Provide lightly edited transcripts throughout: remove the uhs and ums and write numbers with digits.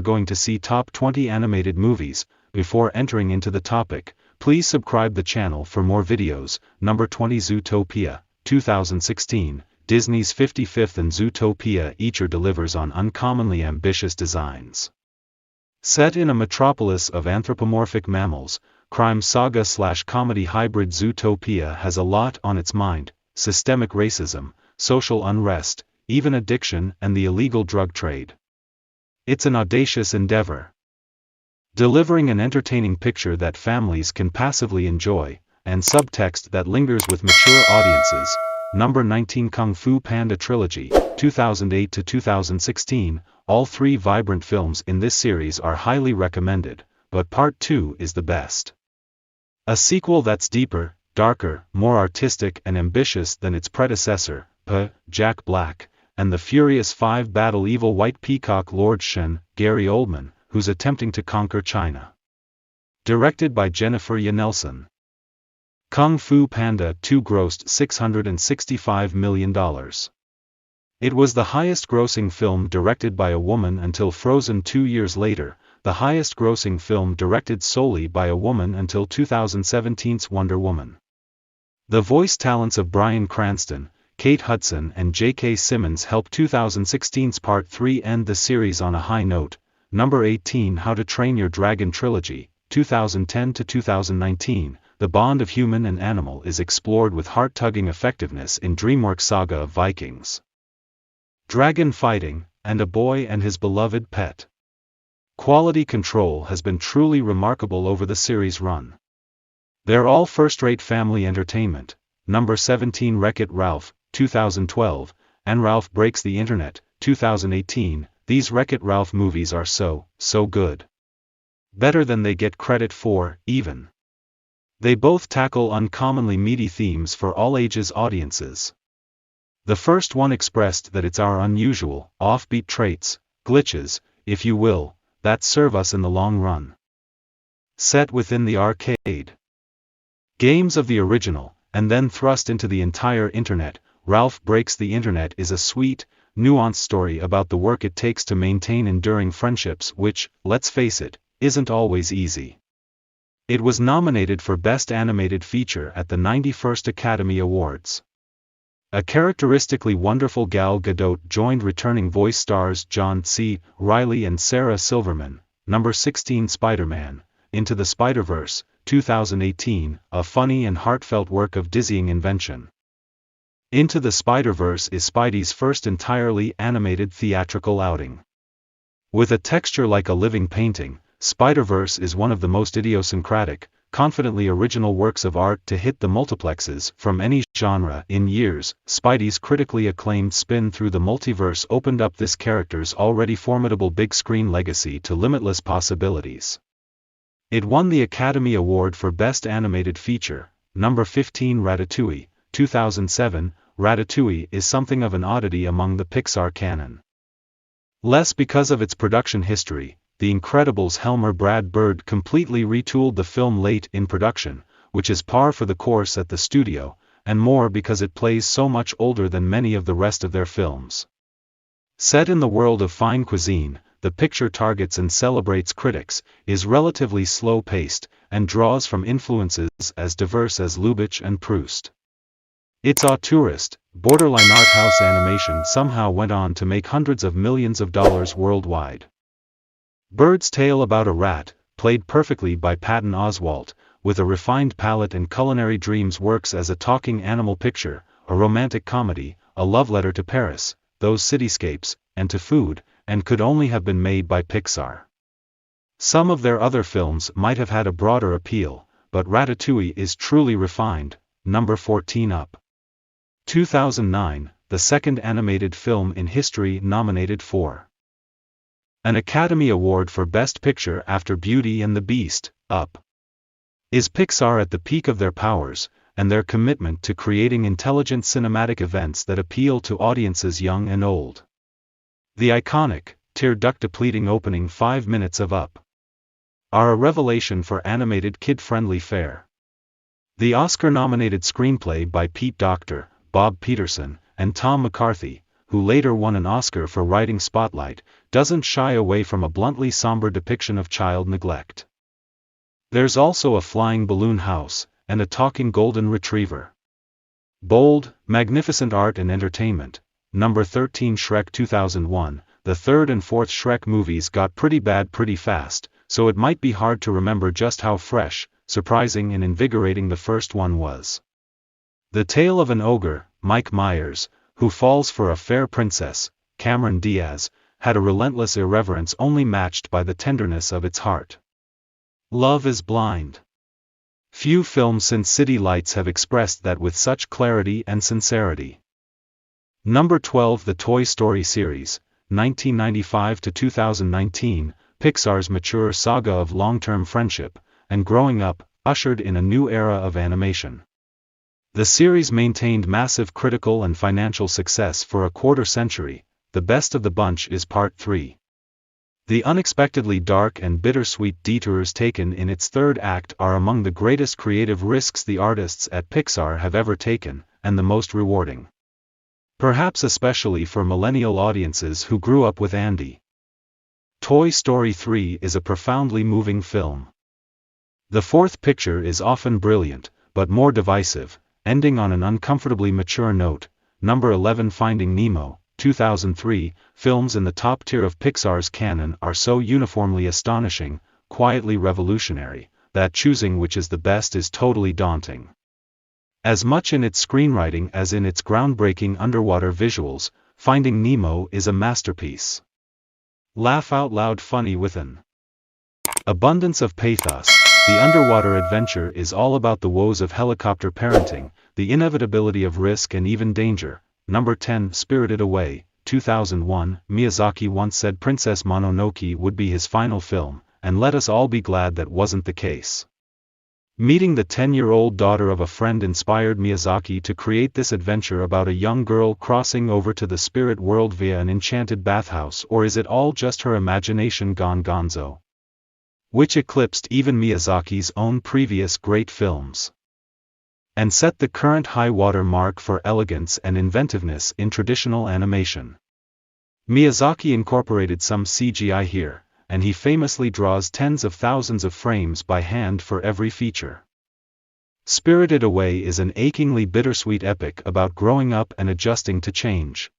going to see top 20 animated movies. Before entering into the topic, please subscribe the channel for more videos. Number 20, Zootopia, 2016. Disney's 55th and Zootopia eacher delivers on uncommonly ambitious designs. Set in a metropolis of anthropomorphic mammals, crime saga/comedy hybrid, Zootopia has a lot on its mind: systemic racism, social unrest, even addiction and the illegal drug trade. It's an audacious endeavor, delivering an entertaining picture that families can passively enjoy, and subtext that lingers with mature audiences. Number 19, Kung Fu Panda Trilogy, 2008 to 2016. All three vibrant films in this series are highly recommended, but Part 2 is the best. A sequel that's deeper, darker, more artistic and ambitious than its predecessor, Jack Black, and the Furious 5 battle evil White Peacock Lord Shen, Gary Oldman, who's attempting to conquer China. Directed by Jennifer Ye Nelson. Kung Fu Panda 2 grossed $665 million. It was the highest-grossing film directed by a woman until Frozen 2 years later, the highest-grossing film directed solely by a woman until 2017's Wonder Woman. The voice talents of Bryan Cranston, Kate Hudson and J.K. Simmons helped 2016's Part 3 end the series on a high note. Number 18, How to Train Your Dragon Trilogy, 2010 to 2019. The bond of human and animal is explored with heart-tugging effectiveness in DreamWorks' saga of Vikings, dragon fighting, and a boy and his beloved pet. Quality control has been truly remarkable over the series' run. They're all first-rate family entertainment. Number 17, Wreck-It Ralph, 2012, and Ralph Breaks the Internet, 2018. These Wreck-It Ralph movies are so good. Better than they get credit for, even. They both tackle uncommonly meaty themes for all ages audiences. The first one expressed that it's our unusual, offbeat traits, glitches, if you will, that serve us in the long run. Set within the arcade games of the original, and then thrust into the entire internet, Ralph Breaks the Internet is a sweet, nuanced story about the work it takes to maintain enduring friendships which, let's face it, isn't always easy. It was nominated for Best Animated Feature at the 91st Academy Awards. A characteristically wonderful Gal Gadot joined returning voice stars John C. Reilly and Sarah Silverman. Number 16, Spider-Man, Into the Spider-Verse, 2018, a funny and heartfelt work of dizzying invention. Into the Spider-Verse is Spidey's first entirely animated theatrical outing. With a texture like a living painting, Spider-Verse is one of the most idiosyncratic, confidently original works of art to hit the multiplexes from any genre in years. Spidey's critically acclaimed spin through the multiverse opened up this character's already formidable big-screen legacy to limitless possibilities. It won the Academy Award for Best Animated Feature. Number 15, Ratatouille, 2007. Ratatouille is something of an oddity among the Pixar canon. Less because of its production history. The Incredibles' Helmer Brad Bird completely retooled the film late in production, which is par for the course at the studio, and more because it plays so much older than many of the rest of their films. Set in the world of fine cuisine, the picture targets and celebrates critics, is relatively slow-paced, and draws from influences as diverse as Lubitsch and Proust. Its auteurist, borderline art house animation somehow went on to make hundreds of millions of dollars worldwide. Bird's tale about a rat, played perfectly by Patton Oswalt, with a refined palate and culinary dreams, works as a talking animal picture, a romantic comedy, a love letter to Paris, those cityscapes, and to food, and could only have been made by Pixar. Some of their other films might have had a broader appeal, but Ratatouille is truly refined. Number 14, Up, 2009, the second animated film in history nominated for an Academy Award for Best Picture after Beauty and the Beast. Up is Pixar at the peak of their powers, and their commitment to creating intelligent cinematic events that appeal to audiences young and old. The iconic, tear-duct-depleting opening 5 minutes of Up are a revelation for animated kid-friendly fare. The Oscar-nominated screenplay by Pete Docter, Bob Peterson, and Tom McCarthy, who later won an Oscar for writing Spotlight, doesn't shy away from a bluntly somber depiction of child neglect. There's also a flying balloon house, and a talking golden retriever. Bold, magnificent art and entertainment. Number 13 Shrek 2001. The third and fourth Shrek movies got pretty bad pretty fast, so it might be hard to remember just how fresh, surprising and invigorating the first one was. The tale of an ogre, Mike Myers, who falls for a fair princess, Cameron Diaz, had a relentless irreverence only matched by the tenderness of its heart. Love is blind. Few films since City Lights have expressed that with such clarity and sincerity. Number 12 The Toy Story series, 1995 to 2019, Pixar's mature saga of long-term friendship and growing up, ushered in a new era of animation. The series maintained massive critical and financial success for a quarter century. The best of the bunch is Part 3. The unexpectedly dark and bittersweet detours taken in its third act are among the greatest creative risks the artists at Pixar have ever taken, and the most rewarding. Perhaps especially for millennial audiences who grew up with Andy. Toy Story 3 is a profoundly moving film. The fourth picture is often brilliant, but more divisive, ending on an uncomfortably mature note. Number 11 Finding Nemo, 2003, films in the top tier of Pixar's canon are so uniformly astonishing, quietly revolutionary, that choosing which is the best is totally daunting. As much in its screenwriting as in its groundbreaking underwater visuals, Finding Nemo is a masterpiece. Laugh out loud funny with an abundance of pathos. The underwater adventure is all about the woes of helicopter parenting, the inevitability of risk and even danger. Number 10 Spirited Away, 2001, Miyazaki once said Princess Mononoke would be his final film, and let us all be glad that wasn't the case. Meeting the 10-year-old daughter of a friend inspired Miyazaki to create this adventure about a young girl crossing over to the spirit world via an enchanted bathhouse, or is it all just her imagination gone gonzo? Which eclipsed even Miyazaki's own previous great films. And set the current high-water mark for elegance and inventiveness in traditional animation. Miyazaki incorporated some CGI here, and he famously draws tens of thousands of frames by hand for every feature. Spirited Away is an achingly bittersweet epic about growing up and adjusting to change.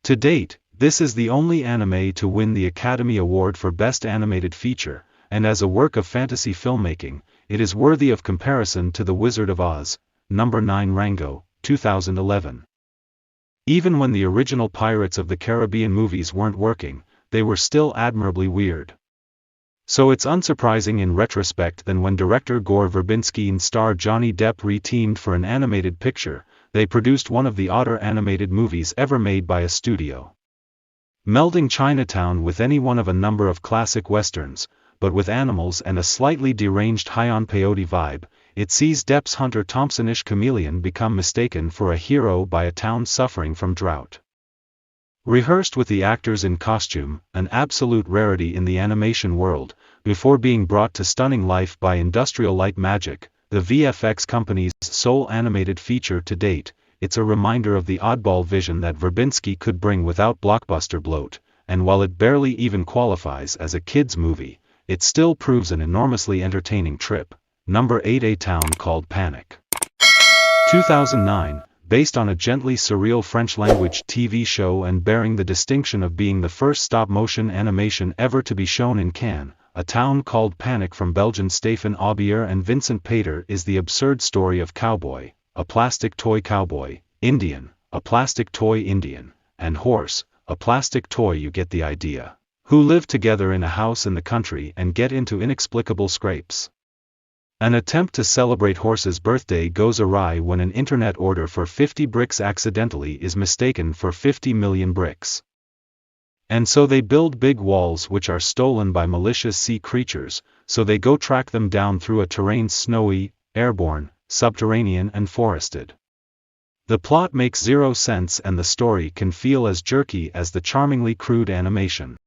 To date, this is the only anime to win the Academy Award for Best Animated Feature, and as a work of fantasy filmmaking, it is worthy of comparison to The Wizard of Oz. Number 9 Rango, 2011. Even when the original Pirates of the Caribbean movies weren't working, they were still admirably weird. So it's unsurprising in retrospect that when director Gore Verbinski and star Johnny Depp re-teamed for an animated picture, they produced one of the odder animated movies ever made by a studio. Melding Chinatown with any one of a number of classic westerns, but with animals and a slightly deranged Heian peyote vibe, it sees Depp's Hunter Thompson-ish chameleon become mistaken for a hero by a town suffering from drought. Rehearsed with the actors in costume, an absolute rarity in the animation world, before being brought to stunning life by Industrial Light Magic, the VFX company's sole animated feature to date, it's a reminder of the oddball vision that Verbinski could bring without blockbuster bloat, and while it barely even qualifies as a kids' movie, it still proves an enormously entertaining trip. Number 8 A Town Called Panic. 2009, based on a gently surreal French-language TV show and bearing the distinction of being the first stop-motion animation ever to be shown in Cannes, A Town Called Panic from Belgian Stefan Aubier and Vincent Pater is the absurd story of Cowboy, a plastic toy cowboy, Indian, a plastic toy Indian, and Horse, a plastic toy, you get the idea, who live together in a house in the country and get into inexplicable scrapes. An attempt to celebrate Horse's birthday goes awry when an internet order for 50 bricks accidentally is mistaken for 50 million bricks. And so they build big walls which are stolen by malicious sea creatures, so they go track them down through a terrain snowy, airborne, subterranean and forested. The plot makes zero sense and the story can feel as jerky as the charmingly crude animation.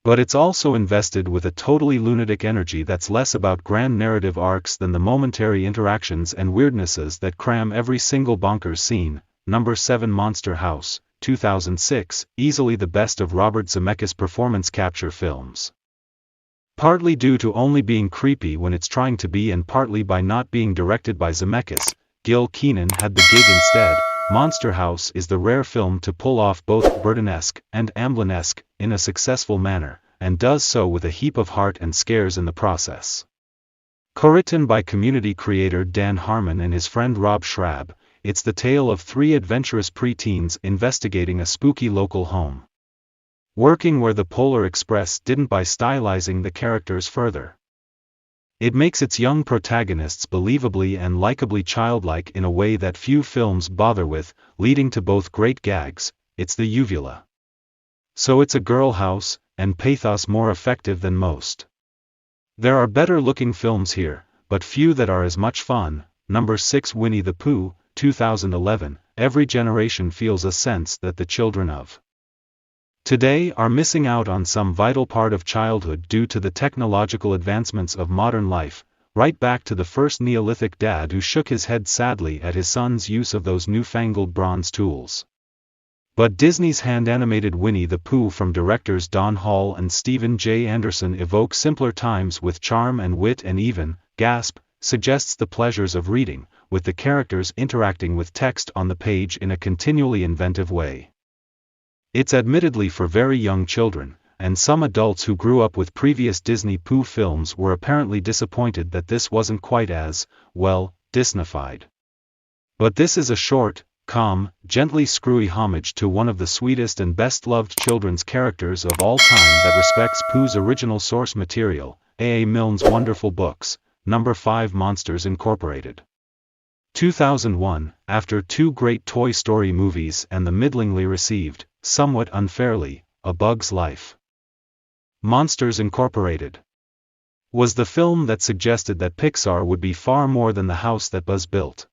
But it's also invested with a totally lunatic energy that's less about grand narrative arcs than the momentary interactions and weirdnesses that cram every single bonkers scene. Number 7 Monster House, 2006, easily the best of Robert Zemeckis' performance capture films. Partly due to only being creepy when it's trying to be and partly by not being directed by Zemeckis, Gil Kenan had the gig instead. Monster House is the rare film to pull off both Burton-esque and Amblin-esque in a successful manner, and does so with a heap of heart and scares in the process. Co-written by community creator Dan Harmon and his friend Rob Schrab, it's the tale of three adventurous preteens investigating a spooky local home. Working where the Polar Express didn't by stylizing the characters further. It makes its young protagonists believably and likably childlike in a way that few films bother with, leading to both great gags. It's the uvula. So it's a girl house, and pathos more effective than most. There are better-looking films here, but few that are as much fun. Number 6, Winnie the Pooh, 2011. Every generation feels a sense that the children of today are missing out on some vital part of childhood due to the technological advancements of modern life, right back to the first Neolithic dad who shook his head sadly at his son's use of those newfangled bronze tools. But Disney's hand-animated Winnie the Pooh from directors Don Hall and Stephen J. Anderson evoke simpler times with charm and wit and even, suggests the pleasures of reading, with the characters interacting with text on the page in a continually inventive way. It's admittedly for very young children, and some adults who grew up with previous Disney Pooh films were apparently disappointed that this wasn't quite as, well, Disneyfied. But this is a short, calm, gently screwy homage to one of the sweetest and best-loved children's characters of all time that respects Pooh's original source material, A. A. Milne's wonderful books. Number 5, Monsters Incorporated. 2001, after two great Toy Story movies and the middlingly received, somewhat unfairly, A Bug's Life. Monsters Incorporated was the film that suggested that Pixar would be far more than the house that Buzz built.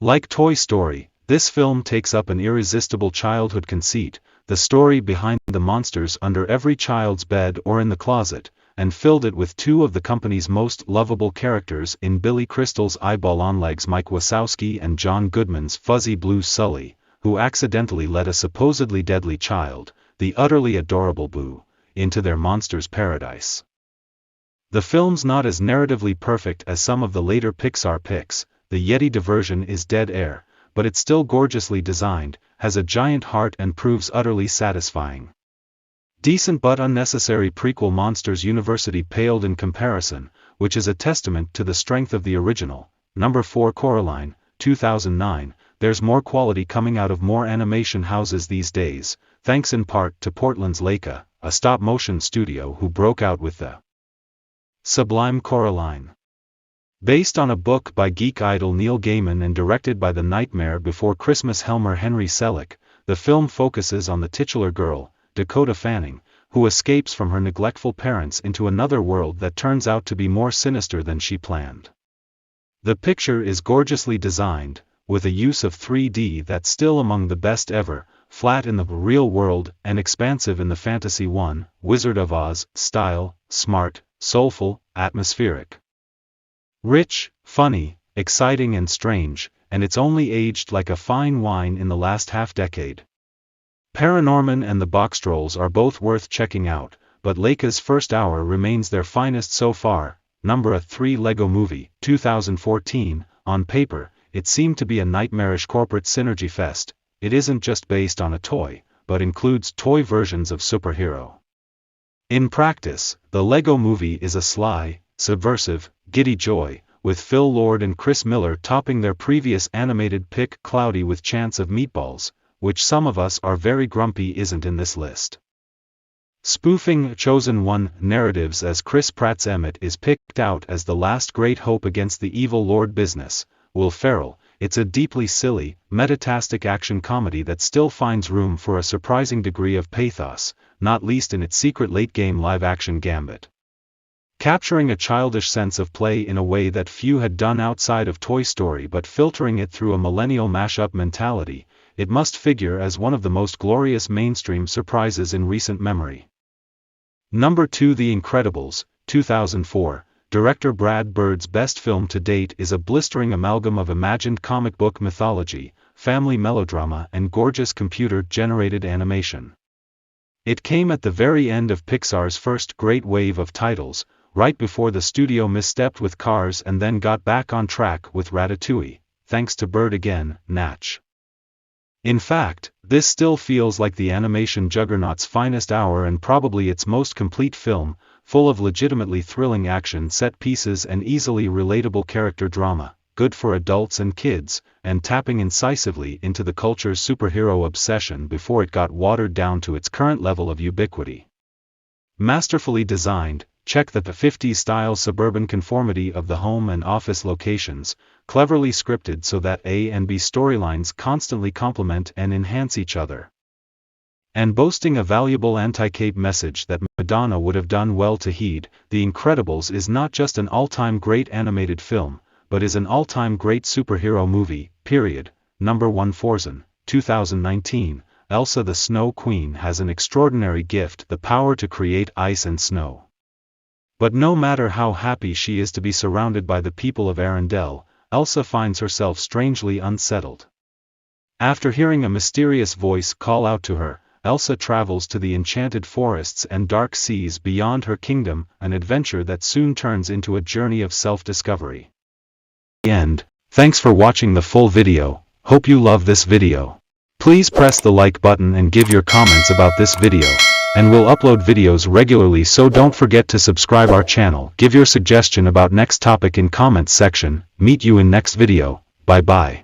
Like Toy Story, this film takes up an irresistible childhood conceit, the story behind the monsters under every child's bed or in the closet, and filled it with two of the company's most lovable characters in Billy Crystal's eyeball-on-legs Mike Wazowski and John Goodman's fuzzy blue Sully, who accidentally let a supposedly deadly child, the utterly adorable Boo, into their monster's paradise. The film's not as narratively perfect as some of the later Pixar picks, the Yeti diversion is dead air, but it's still gorgeously designed, has a giant heart and proves utterly satisfying. Decent but unnecessary prequel Monsters University paled in comparison, which is a testament to the strength of the original. Number 4, Coraline, 2009. There's more quality coming out of more animation houses these days, thanks in part to Portland's Leica, a stop-motion studio who broke out with the sublime Coraline. Based on a book by geek idol Neil Gaiman and directed by the Nightmare Before Christmas Helmer Henry Selick, the film focuses on the titular girl, Dakota Fanning, who escapes from her neglectful parents into another world that turns out to be more sinister than she planned. The picture is gorgeously designed, with a use of 3D that's still among the best ever, flat in the real world and expansive in the fantasy one, Wizard of Oz, style, smart, soulful, atmospheric. Rich, funny, exciting and strange, and it's only aged like a fine wine in the last half-decade. Paranorman and the Boxtrolls are both worth checking out, but Leica's first hour remains their finest so far. Number 3, Lego Movie, 2014. On paper, it seemed to be a nightmarish corporate synergy fest. It isn't just based on a toy, but includes toy versions of superhero. In practice, the Lego Movie is a sly, subversive, giddy joy, with Phil Lord and Chris Miller topping their previous animated pick Cloudy with Chance of Meatballs, which some of us are very grumpy isn't in this list. Spoofing Chosen One narratives as Chris Pratt's Emmett is picked out as the last great hope against the evil Lord business, Will Ferrell. It's a deeply silly, metatastic action comedy that still finds room for a surprising degree of pathos, not least in its secret late-game live-action gambit. Capturing a childish sense of play in a way that few had done outside of Toy Story but filtering it through a millennial mashup mentality, it must figure as one of the most glorious mainstream surprises in recent memory. Number 2, The Incredibles, 2004. Director Brad Bird's best film to date is a blistering amalgam of imagined comic book mythology, family melodrama and gorgeous computer-generated animation. It came at the very end of Pixar's first great wave of titles, right before the studio misstepped with Cars and then got back on track with Ratatouille, thanks to Bird Again, Natch. In fact, this still feels like the animation juggernaut's finest hour and probably its most complete film, full of legitimately thrilling action set pieces and easily relatable character drama, good for adults and kids, and tapping incisively into the culture's superhero obsession before it got watered down to its current level of ubiquity. Masterfully designed, check the 50s-style suburban conformity of the home and office locations, cleverly scripted so that A and B storylines constantly complement and enhance each other. And boasting a valuable anti-cape message that Madonna would have done well to heed, The Incredibles is not just an all-time great animated film, but is an all-time great superhero movie, period. Number 1 Forzen, 2019, Elsa the Snow Queen has an extraordinary gift, the power to create ice and snow. But no matter how happy she is to be surrounded by the people of Arendelle, Elsa finds herself strangely unsettled. After hearing a mysterious voice call out to her, Elsa travels to the enchanted forests and dark seas beyond her kingdom, an adventure that soon turns into a journey of self-discovery. The end. Thanks for watching the full video. Hope you love this video. Please press the like button and give your comments about this video, and we'll upload videos regularly, so don't forget to subscribe our channel. Give your suggestion about next topic in comments section. Meet you in next video. Bye bye.